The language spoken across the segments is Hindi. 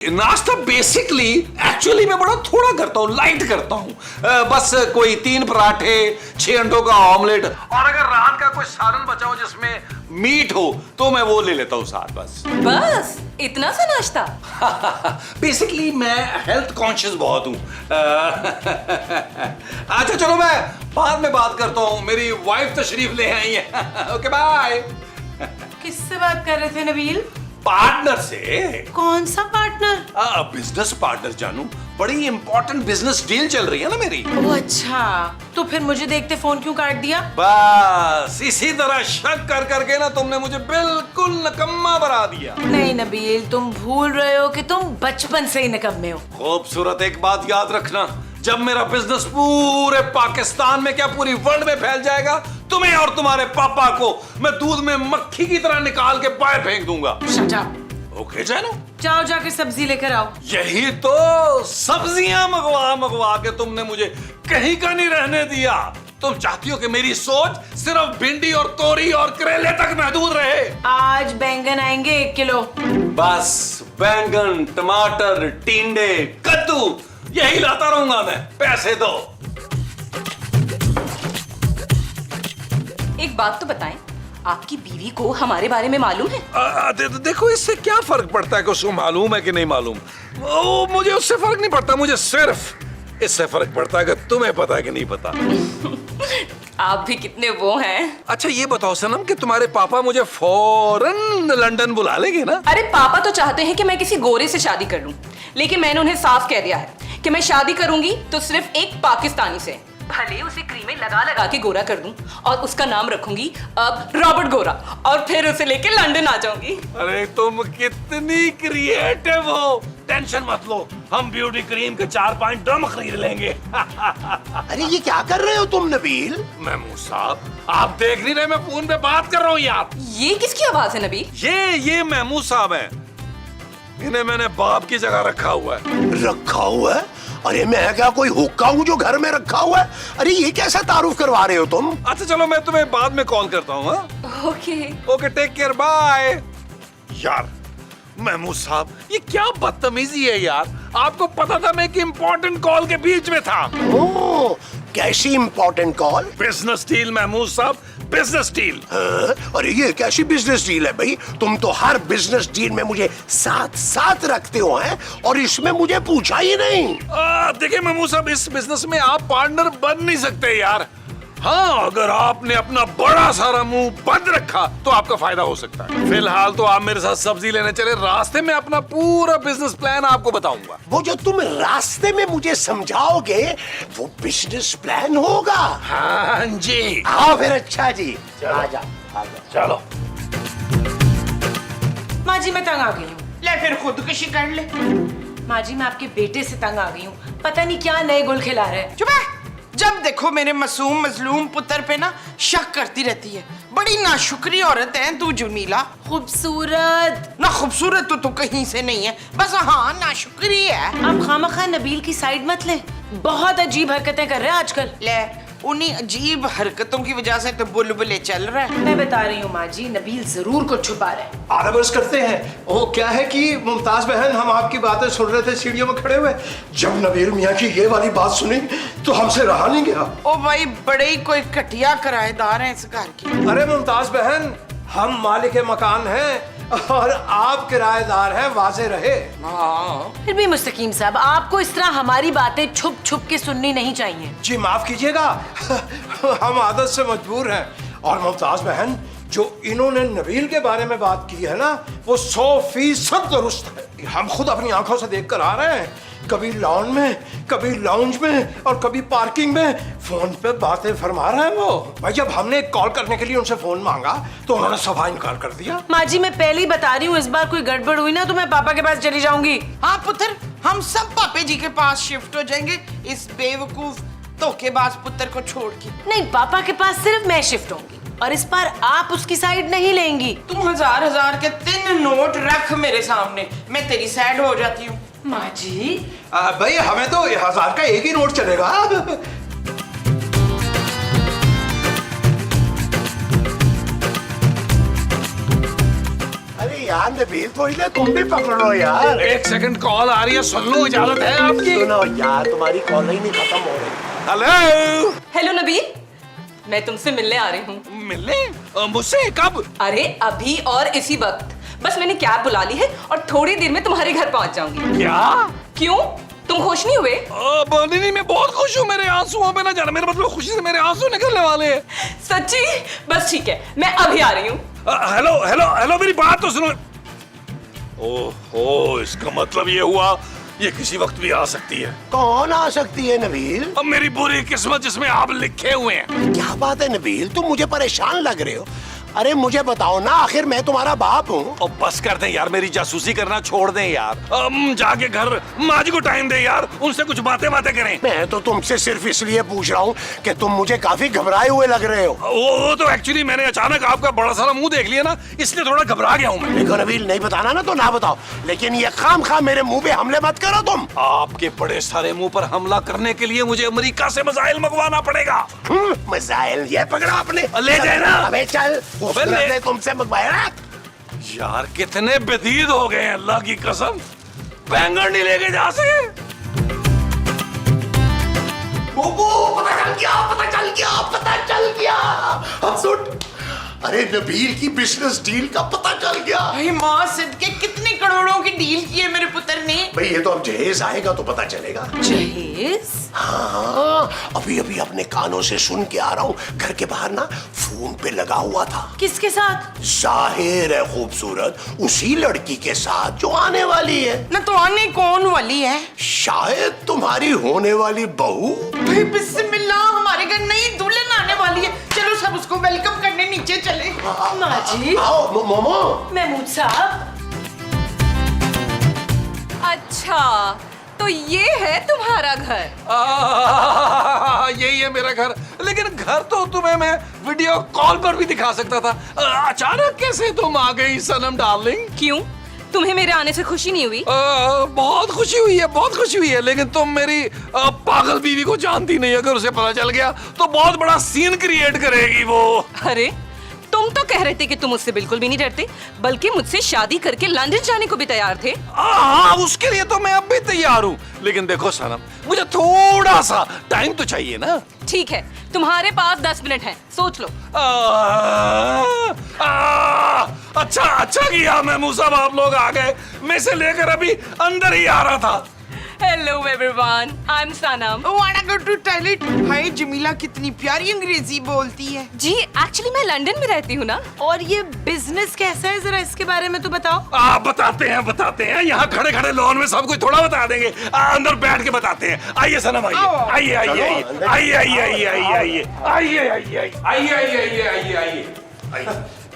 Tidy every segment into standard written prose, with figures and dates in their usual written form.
नाश्ता बेसिकली एक्चुअली मैं बड़ा थोड़ा करता हूँ, लाइट करता हूँ। बस कोई 3 पराठे, 6 अंडों का ऑमलेट, और अगर रात का कोई सालन बचा हो जिसमें मीट हो तो मैं वो ले लेता हूँ साथ। बस इतना सा नाश्ता? बेसिकली मैं हेल्थ कॉन्शियस बहुत हूँ। अच्छा चलो मैं बाद में बात करता हूँ, मेरी वाइफ तशरीफ ले आई है। Okay bye. किससे बात कर रहे थे नबील? पार्टनर से। कौन सा पार्टनर? बिजनेस पार्टनर जानू, बड़ी इंपॉर्टेंट बिजनेस डील चल रही है ना मेरी। ओह अच्छा, तो फिर मुझे देखते फोन क्यों काट दिया? बस इसी तरह शक कर करके ना तुमने मुझे बिल्कुल निकम्मा बना दिया। नहीं नबील, तुम भूल रहे हो कि तुम बचपन से ही निकम्मे हो। खूबसूरत एक बात याद रखना, जब मेरा बिजनेस पूरे पाकिस्तान में क्या पूरी वर्ल्ड में फैल जाएगा, तुम्हें और तुम्हारे पापा को मैं दूध में मक्खी की तरह निकाल के बाहर फेंक दूंगा। Shut up. ओके जानू, जाओ जाके सब्जी लेकर आओ। यही तो सब्जियां मंगवा के तुमने मुझे कहीं का नहीं रहने दिया। तुम चाहती हो कि मेरी सोच सिर्फ भिंडी और तोरी और करेले तक महदूद रहे। आज बैंगन आएंगे 1 किलो। बस बैंगन, टमाटर, टिंडे, कद्दू यही लाता रहूंगा मैं। पैसे दो। एक बात तो बताएं, आपकी बीवी को हमारे बारे में मालूम है? देखो इससे क्या फर्क पड़ता है कि उसको मालूम है कि नहीं मालूम। मुझे उससे फर्क नहीं पड़ता, मुझे सिर्फ इससे फर्क पड़ता है कि तुम्हें पता है कि नहीं पता। आप भी कितने वो हैं। अच्छा ये बताओ सनम कि तुम्हारे पापा मुझे फौरन लंदन बुला लेंगे ना? अरे पापा तो चाहते हैं कि मैं किसी गोरे से शादी कर लूं, लेकिन मैंने उन्हें साफ कह दिया है कि मैं शादी करूंगी तो सिर्फ एक पाकिस्तानी से। भले उसे क्रीमें लगा लगा के गोरा कर दूं और उसका नाम रखूंगी अब रॉबर्ट गोरा, और फिर उसे लेके लंदन आ जाऊंगी। अरे तुम कितनी क्रिएटिव हो। टेंशन मत लो, हम ब्यूटी क्रीम के 4-5 ड्रम खरीद लेंगे। अरे ये क्या कर रहे हो तुम नबील? महमूद साहब, आप देख नहीं रहे मैं फोन पे बात कर रहा हूँ यार। ये किसकी आवाज है नबील? ये महमूद साहब हैं। इन्हें मैंने बाप की जगह रखा हुआ है। रखा हुआ है? अरे मैं क्या कोई हुक्का हूँ जो घर में रखा हुआ है? अरे ये कैसा तारुफ करवा रहे हो तुम? अच्छा चलो मैं तुम्हें बाद में कॉल करता हूँ। Okay take care bye. यार महमूद साहब, ये क्या बदतमीजी है यार। आपको पता था मैं एक इम्पोर्टेंट कॉल के बीच में था। ओह, कैसी important call? Business deal Mahmood साहब, बिजनेस डील। अरे ये कैसी बिजनेस डील है भाई? तुम तो हर बिजनेस डील में मुझे साथ साथ रखते हो हैं और इसमें मुझे पूछा ही नहीं। देखिए महमूद साहब, इस बिजनेस में आप पार्टनर बन नहीं सकते यार। हाँ, अगर आपने अपना बड़ा सारा मुंह बंद रखा तो आपका फायदा हो सकता है। फिलहाल तो आप मेरे साथ सब्जी लेने चले, रास्ते में अपना पूरा बिजनेस प्लान आपको बताऊंगा। वो जो तुम रास्ते में मुझे समझाओगे वो बिजनेस प्लान होगा? हाँ जी। आओ फिर। अच्छा जी, आजा। चलो। माँ जी मैं तंग आ गई हूँ। ले फिर खुदकुशी कर ले। माँ जी मैं आपके बेटे से तंग आ गई हूँ, पता नहीं क्या नए गुल खिला रहे हैं। चुप है। जब देखो मेरे मासूम मजलूम पुत्र पे ना शक करती रहती है। बड़ी नाशुक्री औरत है तू जमीला। खूबसूरत ना खूबसूरत तो तू कहीं से नहीं है, बस हाँ नाशुक्री है। आप खामखा नबील की साइड मत ले, बहुत अजीब हरकतें कर रहे हैं आजकल। ले उन्हीं अजीब हरकतों की वजह से तो बुलबुले चल रहा है। मैं बता रही हूँ माँ जी, नबील जरूर कुछ छुपा रहे हैं। आराम करते हैं। वो क्या है कि मुमताज बहन, हम आपकी बातें सुन रहे थे सीढ़ियों में खड़े हुए। जब नबील मियाँ की ये वाली बात सुनी तो हमसे रहा नहीं गया। ओ भाई बड़े ही कोई घटिया किराएदार हैं इस घर की। अरे मुमताज बहन, हम मालिक मकान हैं और आप किराएदार हैं, वाजे रहे। फिर भी मुस्तकीम साहब, आपको इस तरह हमारी बातें छुप छुप के सुननी नहीं चाहिए। जी माफ कीजिएगा, हम आदत से मजबूर हैं। और मुमताज बहन, जो इन्होंने नबील के बारे में बात की है ना, वो 100% दुरुस्त है। हम खुद अपनी आंखों से देख कर आ रहे हैं। कभी लॉन में, कभी लाउंज में और कभी पार्किंग में फोन पे बातें फरमा रहे हैं वो। भाई जब हमने कॉल करने के लिए उनसे फोन मांगा तो उन्होंने सफा इनकार कर दिया। माँ जी मैं पहले ही बता रही हूँ, इस बार कोई गड़बड़ हुई ना तो मैं पापा के पास चली जाऊंगी। हाँ पुत्र, हम सब पापे जी के पास शिफ्ट हो जाएंगे इस बेवकूफ धोखेबाज पुत्र को छोड़ के। नहीं, पापा के पास सिर्फ मैं शिफ्ट होंगी और इस बार आप उसकी साइड नहीं लेंगी। तुम हजार के 3 नोट रख मेरे सामने, मैं तेरी साइड हो जाती हूँ। माँ जी भाई हमें तो 1000 का एक ही नोट चलेगा। अरे यार नबील, थोड़ी देर तुम भी पकड़ो यार। एक सेकंड, कॉल आ रही है, सुन लो, इजाजत है आपकी? सुनो यार, तुम्हारी कॉल ही नहीं खत्म हो रही। हेलो, हेलो नबील, मैं तुमसे मिलने आ रही हूँ। मिलने? मुझसे कब? अरे अभी और इसी वक्त। बस मैंने कैब बुला ली है और थोड़ी देर में तुम्हारे घर पहुंच जाऊंगी। क्या? क्यों, तुम खुश नहीं हुए? नहीं, मैं बहुत खुश हूँ। मेरे आंसुओं पे ना जाना, मेरा मतलब खुशी से मेरे आंसू निकलने वाले हैं। सच्ची? बस ठीक है, मैं अभी आ रही हूँ। हेलो हेलो हेलो, मेरी बात तो सुनो। ओहो, इसका मतलब ये हुआ ये किसी वक्त भी आ सकती है। कौन आ सकती है नबील? अब मेरी बुरी किस्मत जिसमें आप लिखे हुए हैं। क्या बात है नबील, तुम मुझे परेशान लग रहे हो। अरे मुझे बताओ ना, आखिर मैं तुम्हारा बाप हूँ। और बस कर दें यार, मेरी जासूसी करना छोड़ दें यार। जाके घर माँ जी को टाइम दे यार, उनसे कुछ बातें करें। मैं तो तुमसे सिर्फ इसलिए पूछ रहा हूँ कि तुम मुझे काफी घबराए हुए लग रहे हो। वो तो एक्चुअली मैंने अचानक आपका बड़ा सारा मुंह देख लिया ना, इसलिए थोड़ा घबरा गया हूँ मैं। देखो नबील, नहीं बताना ना तो ना बताओ, लेकिन ये खाम मेरे मुंह पे हमले मत करो तुम। आपके बड़े सारे मुंह पर हमला करने के लिए मुझे अमेरिका से मिसाइल मंगवाना पड़ेगा। मिसाइल? ये पकड़ा आपने, ले जाए ना। अबे चल, अबे ले। उसने तुमसे मंगवाया ना। यार कितने बेदीद हो गए हैं, अल्लाह की कसम। बैंगन नहीं लेके जा सके। पता चल गया। अब सुन, अरे नबील की बिजनेस डील का पता चल गया। भाई माँ सदके कितने करोड़ों की डील की है मेरे पुत्र ने। भाई ये तो अब जहेज आएगा तो पता चलेगा। जहेज? हाँ, अभी अपने कानों से सुन के आ रहा हूँ। घर के बाहर ना फोन पे लगा हुआ था। किसके साथ? जाहिर है खूबसूरत, उसी लड़की के साथ जो आने वाली है। ना तो आने कौन वाली है? शायद तुम्हारी होने वाली बहू। भाई बिस्मिल्लाह, हमारे घर नई दुल्हन आने वाली है। चलो सब उसको वेलकम करने नीचे चले। माँ जी। आओ मोमो। महमूद साहब। अच्छा, तो ये है तुम्हारा घर? यही है मेरा घर, लेकिन घर तो तुम्हें मैं वीडियो कॉल पर भी दिखा सकता था। अचानक कैसे तुम आ गई सनम डार्लिंग? क्यों, तुम्हें मेरे आने से खुशी नहीं हुई? बहुत खुशी हुई है, बहुत खुशी हुई है, लेकिन तुम मेरी पागल बीवी को जानती नहीं। अगर उसे पता चल गया तो बहुत बड़ा सीन क्रिएट करेगी वो। अरे तुम तो कह रहे थे कि तुम मुझसे बिल्कुल भी नहीं डरते, बल्कि मुझसे शादी करके लंदन जाने को भी तैयार थे। हाँ, उसके लिए तो मैं अब भी तैयार हूँ, लेकिन देखो सनम, मुझे थोड़ा सा टाइम तो चाहिए ना। ठीक है, तुम्हारे पास 10 मिनट हैं, सोच लो। अच्छा किया महमूद साहब, आप लोग आ गए। मैं इसे लेकर अभी अंदर ही आ रहा था। Hello everyone, I am Sanam. Want to go to toilet. Hi Jamila कितनी प्यारी अंग्रेजी बोलती है। जी एक्चुअली मैं लंदन में रहती हूँ ना। और ये बिजनेस कैसा है, जरा इसके बारे में तो बताओ। आप बताते हैं। यहाँ खड़े खड़े लॉन में सब कुछ थोड़ा बता देंगे। अंदर बैठ के बताते हैं। आइए सनम, आइए।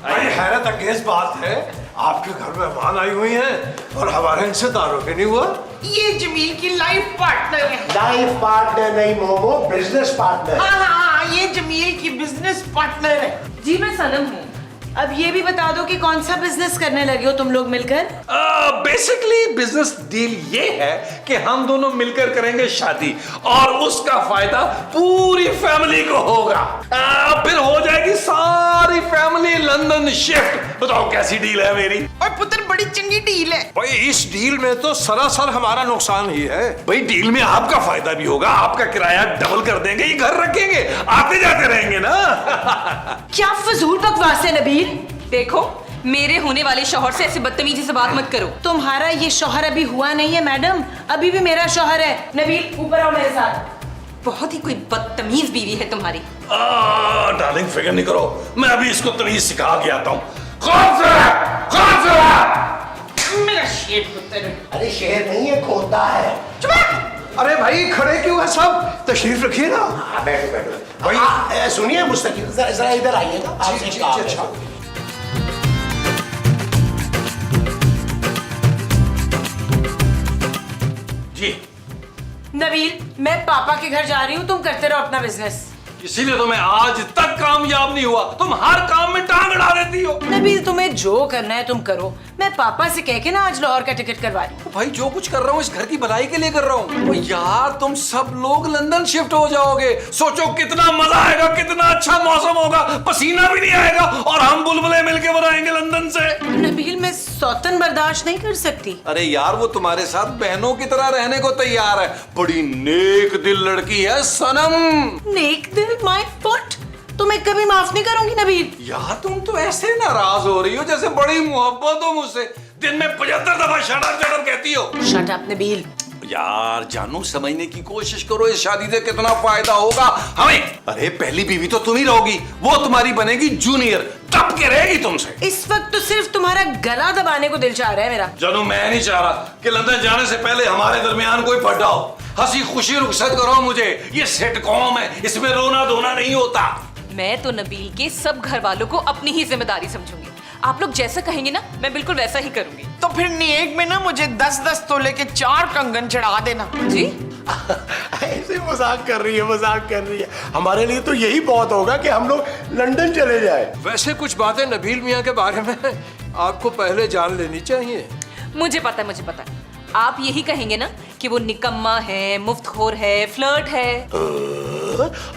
बड़ी हैरत अंगेज बात है, आपके घर मेहमान आई हुई हैं और हमारे इनसे तारुफ ही नहीं हुआ। ये जमील की लाइफ पार्टनर है। लाइफ पार्टनर नहीं मोमो, बिजनेस पार्टनर। हाँ, ये जमील की बिजनेस पार्टनर है। जी मैं सनम हूँ। अब ये भी बता दो कि कौन सा बिजनेस करने लगे हो तुम लोग मिलकर? बेसिकली बिजनेस डील ये है कि हम दोनों मिलकर करेंगे शादी और उसका फायदा पूरी फैमिली को होगा। फिर हो जाएगी सारी फैमिली लंदन शिफ्ट। बताओ कैसी डील है मेरी? और पुत्र बड़ी चंगी डील है। भाई इस डील में तो सरासर हमारा नुकसान ही है। भाई डील में आपका फायदा भी होगा, आपका किराया डबल कर देंगे, ये घर रखेंगे, आते जाते रहेंगे ना। क्या फजूल बकवास है नबील। देखो, मेरे होने वाले शौहर से ऐसे बदतमीजी से बात मत करो। तुम्हारा ये शौहर अभी हुआ नहीं है मैडम, अभी भी मेरा शौहर है। नबील ऊपर आओ मेरे साथ। बहुत ही कोई बदतमीज बीवी है तुम्हारी। डार्लिंग फिक्र नहीं करो, मैं अभी इसको तमीज सिखा के आता हूँ। कौन सा? मेरा शेर पुत्र। अरे शेर नहीं है, खोता है। अरे भाई खड़े क्यों है सब, तशरीफ रखिए ना। हाँ, बैठो भाई सुनिए मुस्तकीम, जरा इधर आइएगा। आपसे एक काम है। जी नबील, मैं पापा के घर जा रही हूँ, तुम करते रहो अपना बिजनेस। इसीलिए तो मैं आज तक कामयाब नहीं हुआ। तुम हर काम में टांग अड़ा देती हो। नबील तुम्हें जो करना है तुम करो, मैं पापा से कह के ना आज लाहौर का टिकट करवा रही हूँ। भाई जो कुछ कर रहा हूँ इस घर की भलाई के लिए कर रहा हूँ। यार तुम सब लोग लंदन शिफ्ट हो जाओगे, सोचो कितना मजा आएगा, कितना अच्छा मौसम होगा, पसीना भी नहीं आएगा और हम बुलबुलें मिलके बनाएंगे लंदन से। नबील मैं सौतन बर्दाश्त नहीं कर सकती। अरे यार वो तुम्हारे साथ बहनों की तरह रहने को तैयार है, बड़ी नेक दिल लड़की है सनम। नेक दिल माय फुट, तो मैं कभी माफ नहीं करूंगी नबील। यार तुम तो ऐसे नाराज हो रही हो जैसे बड़ी मोहब्बत हो मुझसे, दिन में 75 दफा शट अप कहती हो। Shut up Nabeel. यार जानू समझने की कोशिश करो, इस शादी से कितना फायदा होगा हमें। अरे पहली बीवी तो तुम ही रहोगी, वो तुम्हारी बनेगी जूनियर, दब के रहेगी तुमसे। इस वक्त तो सिर्फ तुम्हारा गला दबाने को दिल चाह रहा है मेरा। जानू मैं नहीं चाह रहा कि लंदन जाने से पहले हमारे दरमियान कोई फटा हो। हंसी खुशी रुखसत करो मुझे, ये सिटकॉम है, इसमें रोना धोना नहीं होता। मैं तो नबील के सब घर वालों को अपनी ही जिम्मेदारी समझूंगी। आप लोग जैसा कहेंगे ना मैं बिल्कुल वैसा ही करूंगी। तो फिर नेक में ना मुझे 10-10 तोले के 4 कंगन चढ़ा देना। जी ऐसे मजाक कर रही है, मजाक कर रही है। हमारे लिए तो यही बहुत होगा कि हम लोग लंदन चले जाए। वैसे कुछ बातें नबील मियाँ के बारे में आपको पहले जान लेनी चाहिए। मुझे पता है, मुझे पता है। आप यही कहेंगे ना कि वो निकम्मा है, मुफ्तखोर है, फ्लर्ट है।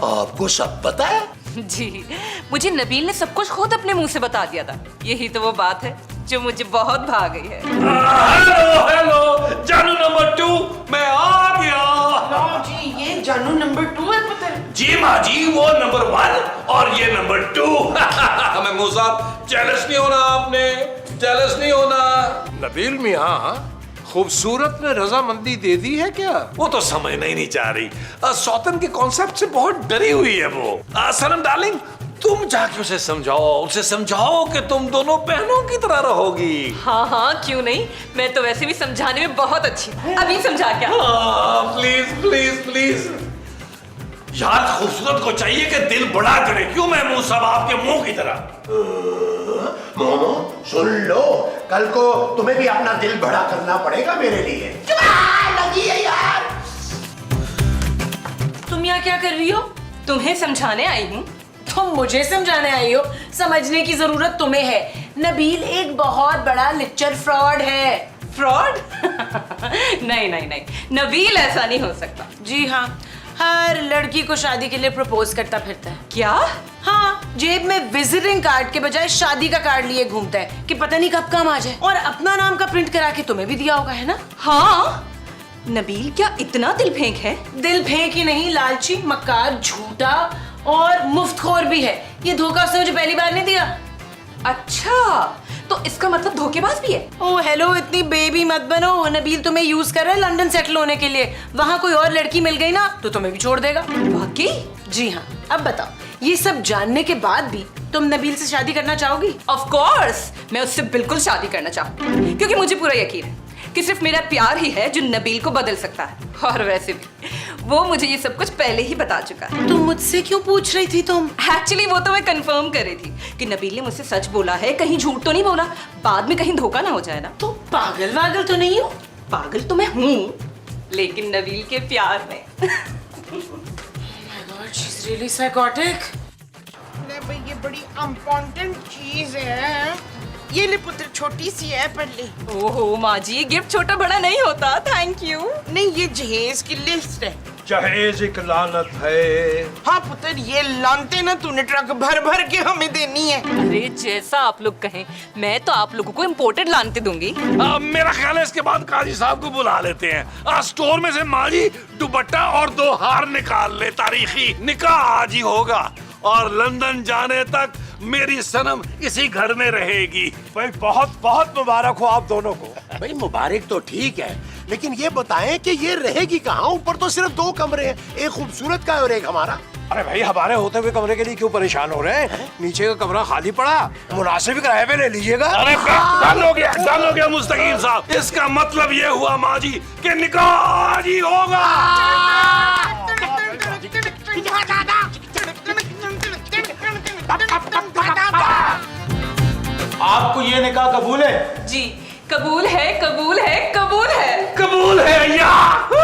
आपको सब पता है? जी मुझे नबील ने सब कुछ खुद अपने मुंह से बता दिया था। यही तो वो बात है जो मुझे बहुत भा गई है। हेलो हेलो जानू नंबर 2, मैं आ गया। लो जी ये जानू नंबर 2 है पुत्र। जी माँ जी, वो नंबर 1 और ये नंबर 2। हमें मुंह साहब जेलस नहीं होना, आपने जेलस नहीं होना। नबील मियाँ खूबसूरत ने रजामंदी दे दी है क्या? वो तो समझना ही नहीं चाह रही। सौतन के कॉन्सेप्ट से बहुत डरी हुई है वो। सनम डार्लिंग, तुम जाके उसे समझाओ कि तुम दोनों बहनों की तरह रहोगी। हाँ हाँ क्यों नहीं, मैं तो वैसे भी समझाने में बहुत अच्छी हूँ। अभी समझा क्या? Please please please. यार खूबसूरत को चाहिए कि दिल बड़ा करे, क्यों महमूद साहब आपके मुंह की तरह। मोमो सुन लो, कल को तुम्हें भी अपना दिल बड़ा करना पड़ेगा मेरे लिए। लगी है यार। तुम यहाँ क्या कर रही हो? तुम्हें समझाने आई हूँ। तुम मुझे समझाने आई हो? समझने की जरूरत तुम्हें है। नबील एक बहुत बड़ा लिच्चर फ्रॉड है। फ्रॉड? नहीं नहीं नहीं, नबील ऐसा नहीं हो सकता। जी हाँ, हर लड़की को शादी के लिए प्रपोज करता फिरता है। क्या? हाँ, जेब में विजिटिंग कार्ड के बजाय शादी का कार्ड लिए घूमता है कि पता नहीं कब काम आ जाए। और अपना नाम का प्रिंट करा के तुम्हें भी दिया होगा, है ना? हाँ, नबील क्या इतना दिल फेंक है? दिल फेंक ही नहीं, लालची, मक्कार, झूठा और मुफ्तखोर भी है। ये धोखा उसने मुझे पहली बार नहीं दिया। अच्छा, तो इसका मतलब धोखेबाज भी है? ओ हेलो, इतनी बेबी मत बनो। नबील तुम्हें यूज कर रहा है लंदन सेटल होने के लिए। वहाँ कोई और लड़की मिल गई ना तो तुम्हें भी छोड़ देगा। वाकई? जी हाँ। अब बताओ, ये सब जानने के बाद भी तुम नबील से शादी करना चाहोगी? ऑफ कोर्स, मैं उससे बिल्कुल शादी करना चाहूंगी, क्योंकि मुझे पूरा यकीन है कि सिर्फ मेरा प्यार ही है जो नबील को बदल सकता है। और वैसे भी वो मुझे ये सब कुछ पहले ही बता चुका है। तुम मुझसे क्यों पूछ रही थी तुम? एक्चुअली वो तो मैं कंफर्म कर रही थी कि नबील ने मुझसे सच बोला है, कहीं झूठ तो नहीं बोला, बाद में कहीं धोखा ना हो जाए ना। तुम पागल वागल तो नहीं हो? पागल तो मैं हूँ, लेकिन नबील के प्यार में। She's really psychotic. ले भाई ये बड़ी इम्पोर्टेंट चीज है। ये ले पुत्र, छोटी सी है पर ले। ओहो माँ जी, गिफ्ट छोटा बड़ा नहीं होता। Thank you. नहीं ये जहेज की लिस्ट है। जहेज एक लानत है। हाँ पुत्र, ये लानते ना तूने ट्रक भर भर के हमें देनी है। अरे जैसा आप लोग कहें, मैं तो आप लोगों को इम्पोर्टेड लानते दूंगी। मेरा ख्याल है इसके बाद काजी साहब को बुला लेते हैं। स्टोर में से माजी दुपट्टा और 2 हार निकाल ले, तारीखी निकाह आज ही होगा और लंदन जाने तक मेरी सनम इसी घर में रहेगी। भाई बहुत बहुत मुबारक हो आप दोनों को। भाई मुबारक तो ठीक है, लेकिन ये बताएं कि ये रहेगी कहाँ? ऊपर तो सिर्फ 2 कमरे हैं, एक खूबसूरत का और एक हमारा। अरे भाई हमारे होते हुए कमरे के लिए क्यों परेशान हो रहे हैं? नीचे का कमरा खाली पड़ा, मुनासिब किराए पे ले लीजिएगा। अरे डन हो गया मुस्तकीम साहब। इसका मतलब ये हुआ माजी कि निकाह आज ही होगा। आपको ये निकाह कबूल है? जी कबूल है, कबूल है, कबूल है। कबूल है यार।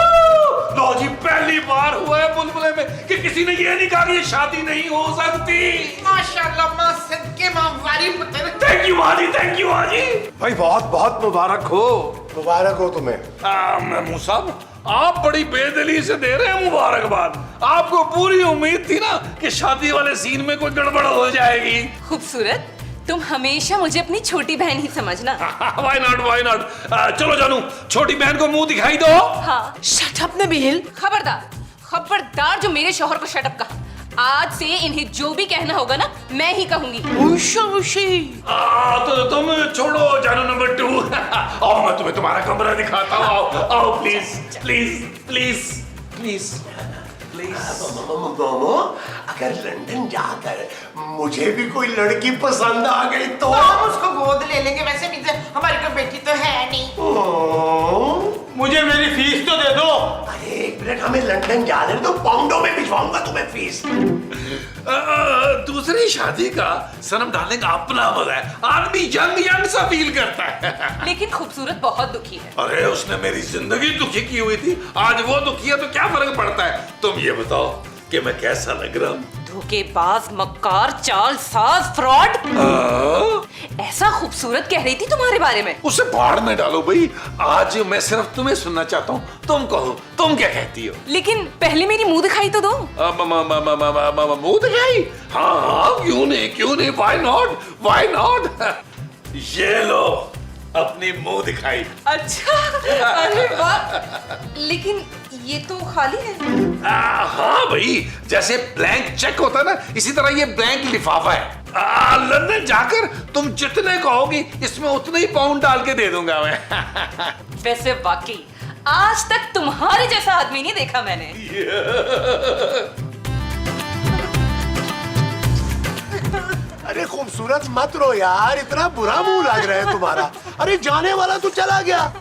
लो जी, पहली बार हुआ है बुलबुले में कि किसी ने ये नहीं कहा कि ये शादी नहीं हो सकती। माशाल्लाह मां सदके मां वारी पुत्र। थैंक यू माँ जी, थैंक यू माँ जी। भाई बहुत बहुत मुबारक हो। मुबारक हो तुम्हें। महमूद साहब, आप बड़ी बेदली से दे रहे हैं मुबारकबाद। आपको पूरी उम्मीद थी ना कि शादी वाले सीन में कोई गड़बड़ हो जाएगी। खूबसूरत, तुम हमेशा मुझे अपनी छोटी बहन ही समझना। Why not, why not. चलो जानू, छोटी बहन को मुंह दिखाई दो। हाँ, शट अप नबील। खबरदार, खबरदार जो मेरे शौहर को शट अप कहा। आज से इन्हें जो भी कहना होगा ना, मैं ही कहूंगी। तो तुम छोड़ो जानू नंबर 2। आओ, मैं तुम्हें तुम्हारा कमरा दिखाता हूँ। आओ आओ, please please please please please. Momo, अगर लंदन जाकर मुझे भी कोई लड़की पसंद आ गई तो हम उसको गोद ले लेंगे। वैसे भी हमारी कोई बेटी तो है नहीं। मुझे मेरी फीस तो दे दो। अरे एक मिनट, हमें लंदन जाने दो, पाउंडों में भिजवाऊंगा तुम्हें फीस। दूसरी शादी का सनम डार्लिंग अपना मजा है। आदमी यंग यंग सा फील करता है। लेकिन खूबसूरत बहुत दुखी है। अरे उसने मेरी जिंदगी दुखी की हुई थी, आज वो दुखी है तो क्या फर्क पड़ता है। तुम ये बताओ कि मैं कैसा लग रहा हूँ? धोखेबाज, मक्कार, चालसाज, फ्रॉड। ऐसा खूबसूरत कह रही थी तुम्हारे बारे में। उसे बाढ़ में डालो भाई। आज मैं सिर्फ तुम्हें सुनना चाहता हूँ। तुम कहो, तुम क्या कहती हो? लेकिन पहले मेरी मुंह दिखाई तो दो। मुंह दिखाई? हाँ, क्यों नहीं, व्हाई नॉट, व्हाई नॉट। ये लो अपनी मुंह दिखाई। अच्छा, अरे वाह। लेकिन ये तो खाली है। हाँ भाई, जैसे ब्लैंक चेक होता है ना, इसी तरह ये ब्लैंक लिफाफा है। लंदन जाकर तुम जितने कहोगी इसमें उतने ही पाउंड डाल के दे दूंगा मैं। वैसे वाकई आज तक तुम्हारे जैसा आदमी नहीं देखा मैंने। अरे खूबसूरत मत रो यार, इतना बुरा मुंह लग रहा है तुम्हारा। अरे जाने वाला तो चला गया।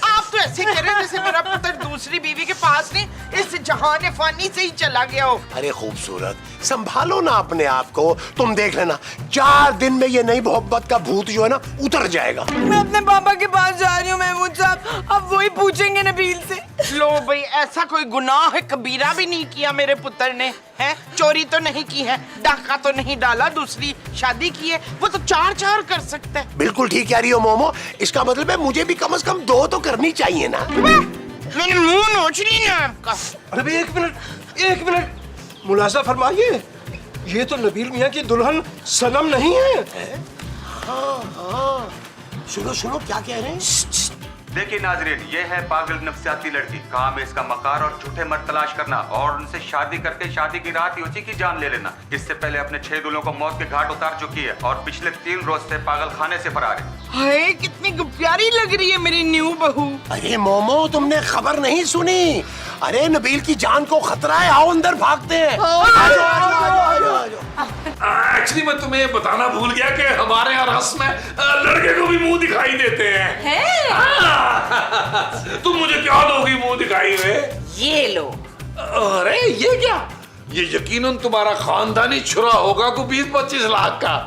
आप तो ऐसे कह रहे हैं जैसे मेरा पुत्र दूसरी बीवी के पास नहीं, इस जहान फानी से ही चला गया हो। अरे खूबसूरत, संभालो ना अपने आप को। तुम देख लेना, 4 दिन में ये नई मोहब्बत का भूत जो है ना उतर जाएगा। मैं अपने पापा के पास जा रही हूँ महमूद साहब, अब वही पूछेंगे नबील से। लो भाई, ऐसा कोई गुनाह कबीरा भी नहीं किया मेरे पुत्र ने, है? चोरी तो नहीं की है, डाका तो नहीं डाला, दूसरी शादी की है, वो तो 4 कर सकता है। बिल्कुल ठीक कह रही हो मोमो। इसका मतलब है मुझे भी कम से कम 2 तो करनी चाहिए ना। मैंने मुंह नोच ली ना आपका। अरे भाई एक मिनट, मुलाजा फरमाइए, ये तो नबील मियाँ की दुल्हन सनम नहीं है? हाँ, सुनो क्या कह रहे हैं? देखिए नाजरीन, ये है पागल नफसियाती लड़की। काम है इसका मकार और झूठे मर्द तलाश करना और उनसे शादी करके शादी की रात ही उसी की जान ले लेना। इससे पहले अपने 6 दूल्हों को मौत के घाट उतार चुकी है और पिछले 3 रोज से पागल खाने से फरार है। हाय, कितनी प्यारी लग रही है मेरी न्यू बहू। अरे मोमो, तुमने खबर नहीं सुनी? अरे नबील की जान को खतरा है, आओ अंदर भागते हैं। एक्चुअली मैं तुम्हें बताना भूल गया कि हमारे यहाँ रस्म में लड़के को भी मुंह दिखाई देते हैं। तुम मुझे क्या दोगी मुंह दिखाई में? ये लो। अरे ये क्या? ये यकीनन तुम्हारा खानदानी छुरा होगा को 20-25 लाख का।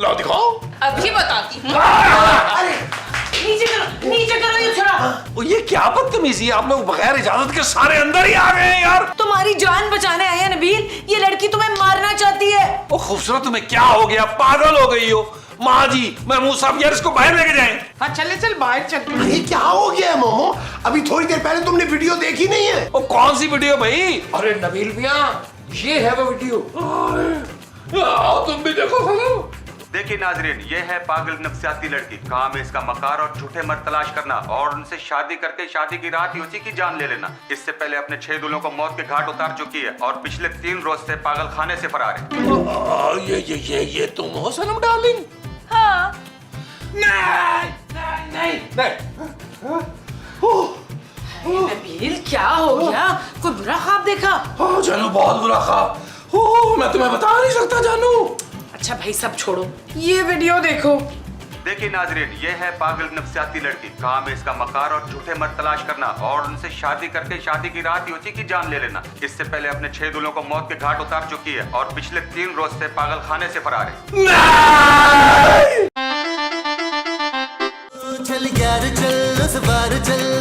लो दिखाओ। अभी बताती हूँ। नीचे करो ये छुरा। ये क्या बदतमीजी है, आप लोग बगैर इजाजत के सारे अंदर ही आ गए हैं यार। तुम्हारी जान बचाने आए हैं नबील, ये लड़की तुम्हें मारना चाहती है। ओ खूबसूरत, तुम्हें क्या हो गया? पागल हो गई हो? माँ जी, महमूद साहब यार इसको बाहर लेके जाएं। हाँ चल बाहर चल। अरे क्या हो गया है मोमो? अभी थोड़ी देर पहले तुमने वीडियो देखी नहीं है? ओ कौन सी वीडियो भाई? अरे नबील मियाँ, ये है वो वीडियो। तुम भी देखो सनम। देखिए नाजरीन, ये है पागल नफसियाती लड़की। काम है इसका मकार और झूठे मर्द तलाश करना और उनसे शादी करके शादी की रात ही उसी की जान ले लेना। इससे पहले अपने 6 दूल्हों को मौत के घाट उतार चुकी है और पिछले 3 रोज से पागल खाने से फरार है। ये तुम हो सनम डार्लिंग? हाँ। नहीं। नबील क्या हो गया? कोई बुरा ख्वाब देखा? हाँ जानू, बहुत बुरा ख्वाब। मैं तुम्हें बता नहीं सकता जानू। अच्छा भाई सब छोड़ो, ये वीडियो देखो। देखिए नाजरीन, ये है पागल नफसियाती लड़की। काम है इसका मकार और झूठे मर्द तलाश करना और उनसे शादी करके शादी की रात ही उसी की जान ले लेना। इससे पहले अपने 6 दूल्हों को मौत के घाट उतार चुकी है और पिछले 3 रोज से पागल खाने से फरार है। चल यार चल, उस बार चल